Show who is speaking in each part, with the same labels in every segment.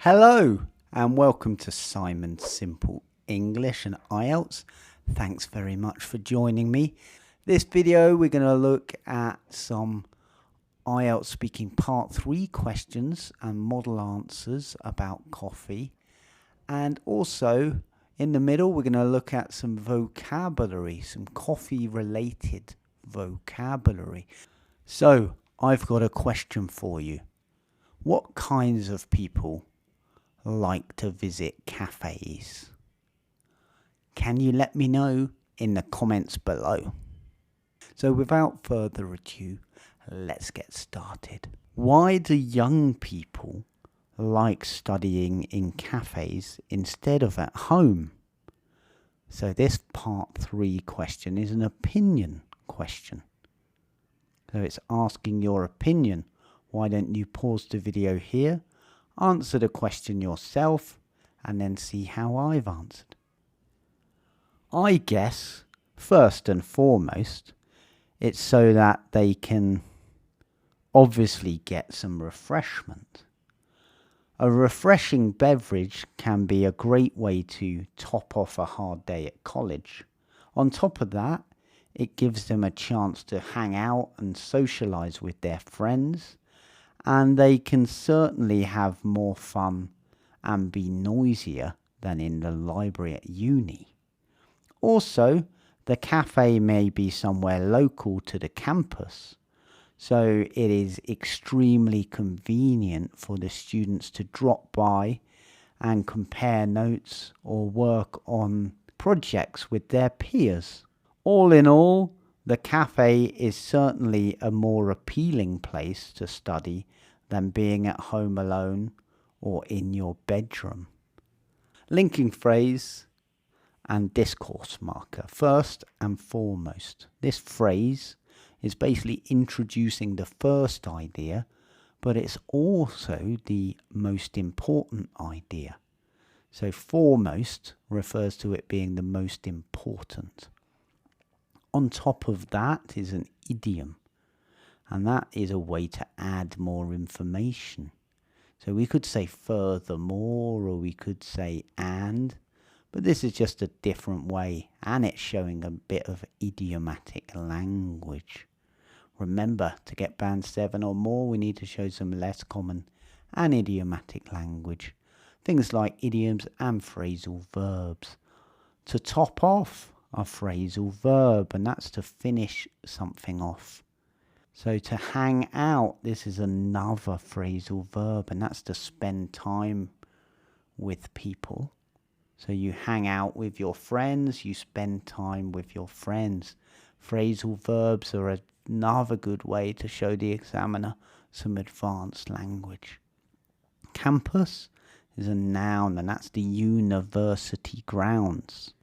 Speaker 1: Hello and welcome to Simon's Simple English and Ielts. Thanks very much for joining me. This video we're going to look at some Ielts speaking part 3 questions and model answers about coffee. And also in the middle we're going to look at some vocabulary, some coffee related vocabulary. So I've got a question for you. What kinds of people like to visit cafes? Can you let me know in the comments below? So without further ado, let's get started. Why do young people like studying in cafes instead of at home? So this part 3 question is an opinion question. So it's asking your opinion. Why don't you pause the video here, answer the question yourself, and then see how I've answered. I guess, first and foremost, it's so that they can obviously get some refreshment. A refreshing beverage can be a great way to top off a hard day at college. On top of that, it gives them a chance to hang out and socialise with their friends, and they can certainly have more fun and be noisier than in the library at uni. Also, the cafe may be somewhere local to the campus, so it is extremely convenient for the students to drop by and compare notes or work on projects with their peers. All in all, the cafe is certainly a more appealing place to study than being at home alone or in your bedroom. Linking phrase and discourse marker. First and foremost, this phrase is basically introducing the first idea, but it's also the most important idea. So foremost refers to it being the most important. On top of that is an idiom, and that is a way to add more information. So we could say furthermore, or we could say and, but this is just a different way, and it's showing a bit of idiomatic language. Remember, to get band 7 or more, we need to show some less common and idiomatic language. Things like idioms and phrasal verbs. To top off a phrasal verb, and that's to finish something off. So to hang out, this is another phrasal verb, and that's to spend time with people. So you hang out with your friends, you spend time with your friends. Phrasal verbs are another good way to show the examiner some advanced language. Campus is a noun, and that's the university grounds.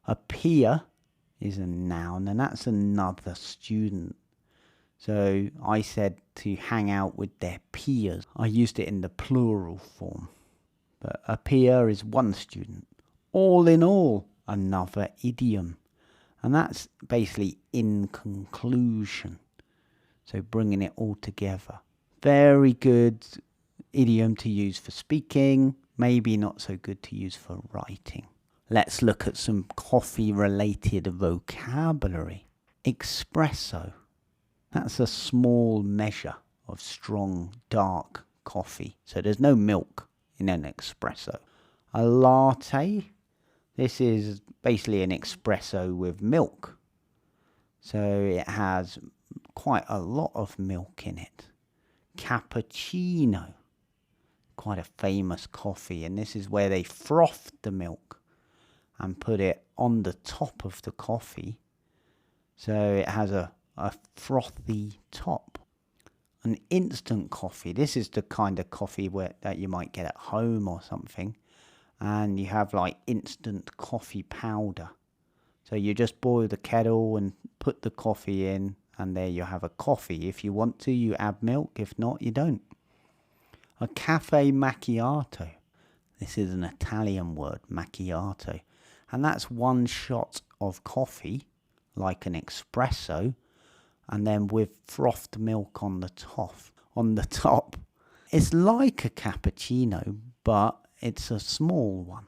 Speaker 1: A peer is a noun, and that's another student. So I said to hang out with their peers. I used it in the plural form. But a peer is one student. All in all, another idiom. And that's basically in conclusion. So bringing it all together. Very good idiom to use for speaking. Maybe not so good to use for writing. Let's look at some coffee-related vocabulary. Espresso. That's a small measure of strong, dark coffee. So there's no milk in an espresso. A latte. This is basically an espresso with milk. So it has quite a lot of milk in it. Cappuccino. Quite a famous coffee. And this is where they froth the milk and put it on the top of the coffee, so it has a frothy top. An instant coffee, this is the kind of coffee that you might get at home or something, and you have like instant coffee powder. So you just boil the kettle and put the coffee in, and there you have a coffee. If you want to, you add milk. If not, you don't. A cafe macchiato. This is an Italian word, macchiato. And that's one shot of coffee, like an espresso, and then with frothed milk on the top. It's like a cappuccino, but it's a small one.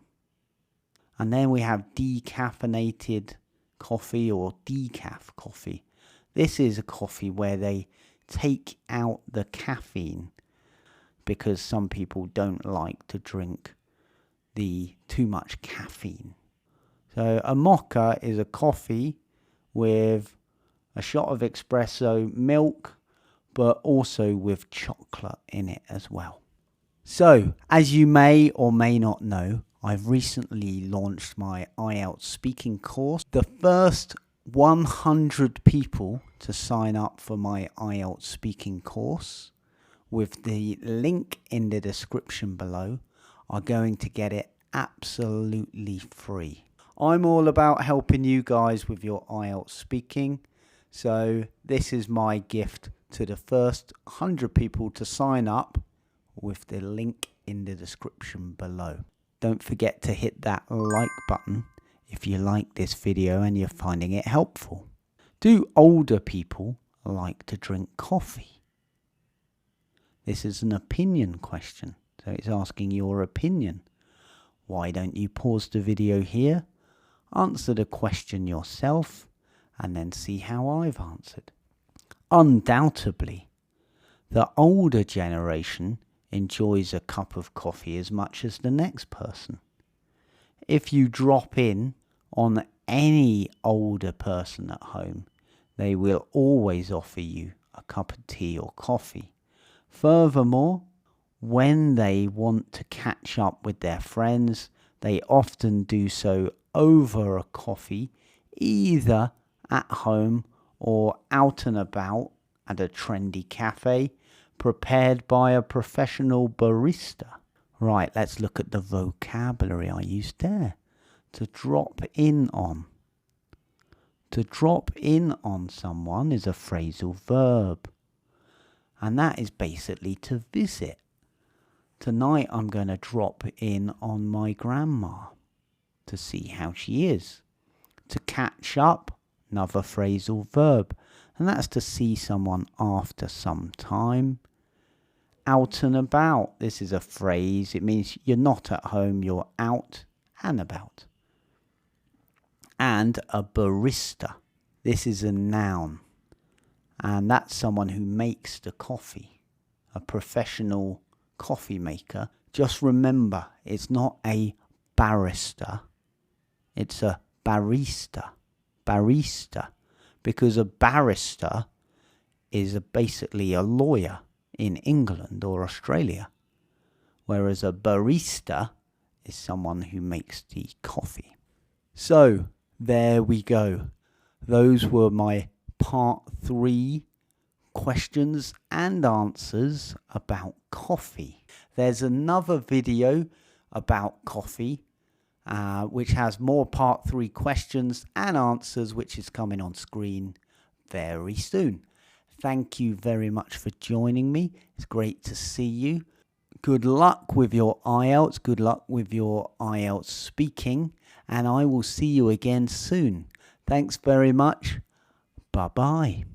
Speaker 1: And then we have decaffeinated coffee or decaf coffee. This is a coffee where they take out the caffeine because some people don't like to drink the too much caffeine. So a mocha is a coffee with a shot of espresso, milk, but also with chocolate in it as well. So, as you may or may not know, I've recently launched my Ielts speaking course. The first 100 people to sign up for my Ielts speaking course, with the link in the description below, are going to get it absolutely free. I'm all about helping you guys with your Ielts speaking, so this is my gift to the first 100 people to sign up with the link in the description below. Don't forget to hit that like button if you like this video and you're finding it helpful. Do older people like to drink coffee? This is an opinion question, so it's asking your opinion. Why don't you pause the video here, answer the question yourself, and then see how I've answered. Undoubtedly, the older generation enjoys a cup of coffee as much as the next person. If you drop in on any older person at home, they will always offer you a cup of tea or coffee. Furthermore, when they want to catch up with their friends, they often do so over a coffee, either at home or out and about at a trendy cafe prepared by a professional barista. Right, let's look at the vocabulary I used there. To drop in on. To drop in on someone is a phrasal verb. And that is basically to visit. Tonight I'm going to drop in on my grandma to see how she is. To catch up, another phrasal verb. And that's to see someone after some time. Out and about. This is a phrase. It means you're not at home, you're out and about. And a barista. This is a noun. And that's someone who makes the coffee. A professional coffee maker. Just remember, it's not a barrister. It's a barista. Barista. Because a barrister is basically a lawyer in England or Australia, whereas a barista is someone who makes the coffee. So there we go. Those were my part 3 questions and answers about coffee. There's another video about coffee which has more part 3 questions and answers, which is coming on screen very soon. Thank you very much for joining me. It's great to see you. Good luck with your Ielts. Good luck with your Ielts speaking. And I will see you again soon. Thanks very much. Bye-bye.